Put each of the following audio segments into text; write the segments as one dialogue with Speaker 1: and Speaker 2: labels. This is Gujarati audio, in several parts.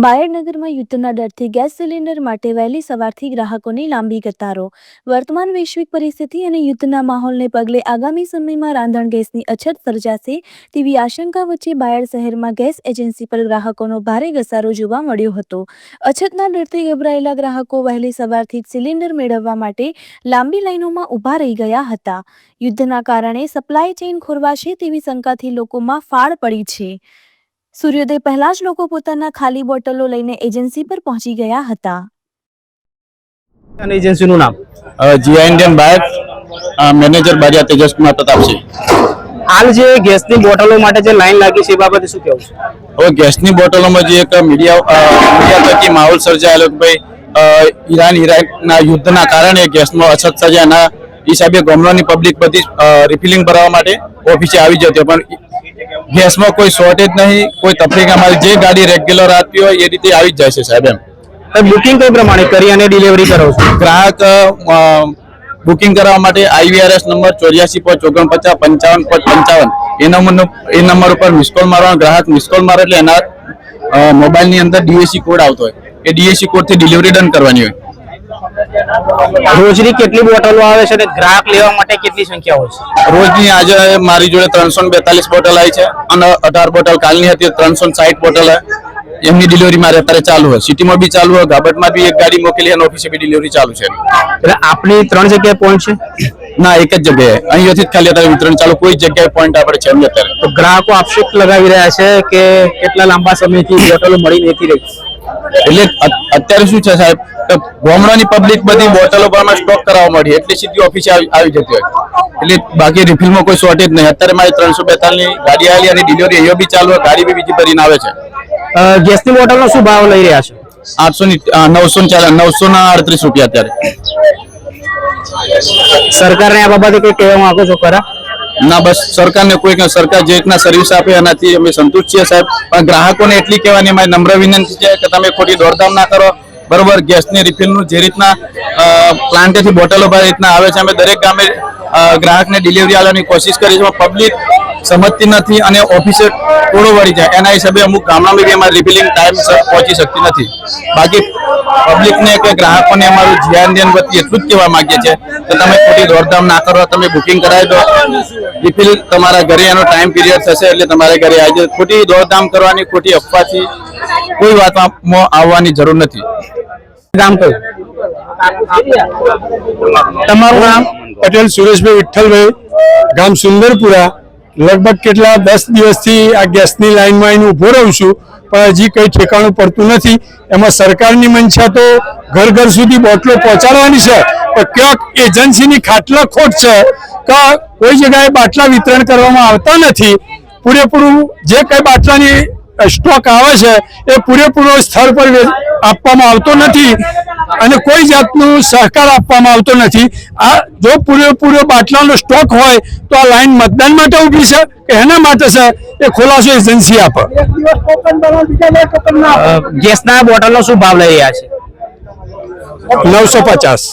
Speaker 1: બાયડનગરમાં યુદ્ધના ડરથી ગેસ સિલિન્ડર માટે વહેલી સવારથી ગ્રાહકોની લાંબી કતારો। વર્તમાન વૈશ્વિક પરિસ્થિતિ અને યુદ્ધના માહોલને પગલે આગામી સમયમાં રાંધણ ગેસની અછત સર્જાશે તેવી આશંકા વચ્ચે બાયડ શહેરમાં ગેસ એજન્સી પર ગ્રાહકોનો ભારે ઘસારો જોવા મળ્યો હતો। અછતના ડરથી ગભરાયેલા ગ્રાહકો વહેલી સવારથી જ સિલિન્ડર મેળવવા માટે લાંબી લાઈનોમાં ઊભા રહી ગયા હતા। યુદ્ધના કારણે સપ્લાય ચેઇન ખોરવાશે તેવી શંકાથી લોકોમાં ફાળ પડી છે। सूर्योदय पहला ज लोको पोताना खाली बोटलो लईने एजेंसी पर पहुंची गया हता।
Speaker 2: एजेंसी નું નામ
Speaker 3: જીઆઈ ઇન્ડિયન બાયર મેનેજર બારિયા તેજસ કુમાર પ્રતાપસિંહ।
Speaker 2: હાલ જે ગેસની બોટલો માટે જે લાઈન લાગી છે એ બાબતે શું કહેવું છે?
Speaker 3: હવે ગેસની બોટલોમાં જે એક મીડિયા થકી માહોલ સર્જાયેલો કે ભાઈ ઈરાનના યુદ્ધના કારણે ગેસમાં અછત સર્જાના હિસાબે ગામડાની પબ્લિક બધી રિફિલિંગ ભરવા માટે ઓફિસે આવી જતી, પણ ગેસમાં કોઈ શોર્ટેજ નહીં, કોઈ તકલીફ અમારી જે ગાડી રેગ્યુલર આવતી હોય એ રીતે આવી જ જાય છે સાહેબ। એમ
Speaker 2: બુકિંગ કઈ પ્રમાણે કરી અને ડિલિવરી કરો છો?
Speaker 3: ગ્રાહક બુકિંગ કરવા માટે IVRS નંબર 84495555 એ નંબર ઉપર મિસ કોલ મારવાનો। ગ્રાહક મિસ કોલ મારે એટલે એના મોબાઈલની અંદર DAC કોડ આવતો હોય, એ DAC કોડથી ડિલિવરી ડન કરવાની હોય।
Speaker 2: રોજની કેટલી બોટલો આવે છે અને ગ્રાહક લેવા માટે કેટલી સંખ્યા હોય છે?
Speaker 3: રોજની આજે મારી જોડે 342 બોટલ આવી છે અને 18 બોટલ કાલની હતી, 360 બોટલ એમની ડિલિવરી મારે અત્યારે ચાલુ હોય। સિટીમાં બી ચાલુ હોય, ગાબટમાં બી એક ગાડી મોકલી અને ઓફિસે બી ડિલિવરી ચાલુ છે।
Speaker 2: એટલે આપની 3 જગ્યાએ પોઈન્ટ છે?
Speaker 3: ના, એક જ જગ્યાએ, અહીંયાથી જ ખાલી અત્યારે વિતરણ ચાલુ, કોઈ જગ્યાએ પોઈન્ટ આપણે છે નહીં અત્યારે।
Speaker 2: તો ગ્રાહકો આક્ષેપ લગાવી રહ્યા છે કે કેટલા લાંબા સમયથી બોટલો મળી નથી રહી।
Speaker 3: એટલે અત્યારે શું છે સાહેબ, ગામડાની પબ્લિક બધી બોટલો પર સ્ટોક કરાવવા મળી એટલે સીધી ઓફિસે આવી જતી હોય, એટલે બાકી રિફિલમાં કોઈ શોર્ટેજ નહીં। અત્યારે મારી 342 ની ગાડી આવેલી અને ડિલિવરી અહીંયા બી ચાલુ હોય, ગાડી બી બીજી ભરીને આવે છે।
Speaker 2: ગેસની બોટલનો શું ભાવ લઈ રહ્યા છે?
Speaker 3: 938 રૂપિયા અત્યારે।
Speaker 2: સરકારને આ બાબતે કઈ કહેવા માંગો છો ખરા?
Speaker 3: ના, બસ સરકારને સરકાર જે રીતના સર્વિસ આપે એનાથી અમે સંતુષ્ટ છીએ સાહેબ, પણ ગ્રાહકોને એટલી કહેવાની મારી નમ્ર વિનંતી છે કે તમે ખોટી દોડધામ ના કરો, બરોબર? ગેસની રિફિલનું જે રીતના પ્લાન્ટેથી બોટલો ભરી રીતના આવે છે, અમે દરેક ગામે ગ્રાહકને ડિલિવરી આપવાની કોશિશ કરી છે, પબ્લિક સમજતી નથી અને ઓફિસે ટોળો વળી જાય, એના હિસાબે અમુક ગામડામાં બી અમારી રિફિલિંગ ટાઈમ પહોંચી શકતી નથી। બાકી પબ્લિકને કે ગ્રાહકોને અમારું જીઆઈ ઇન્ડિયન વતી એટલું જ કહેવા માંગીએ છીએ કે તમે ખોટી દોડધામ ના કરો, તમે બુકિંગ કરાવી દો, રિફિલ તમારા ઘરે એનો ટાઈમ પીરિયડ થશે એટલે તમારે ઘરે આવી જાય। ખોટી દોડધામ કરવાની, ખોટી અફવાથી કોઈ વાતમાં આવવાની જરૂર નથી।
Speaker 2: નામ કયું? તમારું નામ?
Speaker 4: પટેલ સુરેશભાઈ વિઠ્ઠલભાઈ, ગામ સુંદરપુરા। લગભગ કેટલા 10 દિવસથી આ ગેસની લાઈનમાં આવીને ઊભો રહું છું, પણ હજી કંઈ ઠેકાણું પડતું નથી। એમાં સરકારની મંશા તો ઘર ઘર સુધી બોટલો પહોંચાડવાની છે, પણ ક્યાંક એજન્સીની ખાટલા ખોટ છે કે કોઈ જગ્યાએ બાટલા વિતરણ કરવામાં આવતા નથી। પૂરેપૂરું જે કંઈ બાટલાની સ્ટોક આવે છે એ પૂરેપૂરો સ્થળ પર આપવામાં આવતો નથી અને કોઈ જાતનું સહકાર આપવામાં આવતો નથી। આ જો પૂરેપૂરો બાટલાનો સ્ટોક હોય તો આ લાઈન મતદાન માટે ઊભી છે કે એના માટે છે એ ખુલાસો એજન્સી આપે।
Speaker 2: ગેસના બોટલનો શું ભાવ લઈ રહ્યા છે?
Speaker 4: 950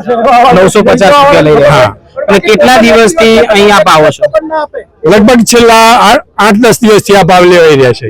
Speaker 2: રૂપિયા લઈ રહ્યા છે। અને કેટલા દિવસથી અહીં આપ આવો છો?
Speaker 4: લગભગ છેલ્લા 8-10 દિવસથી આ ભાવ લેવાઈ રહ્યા છે।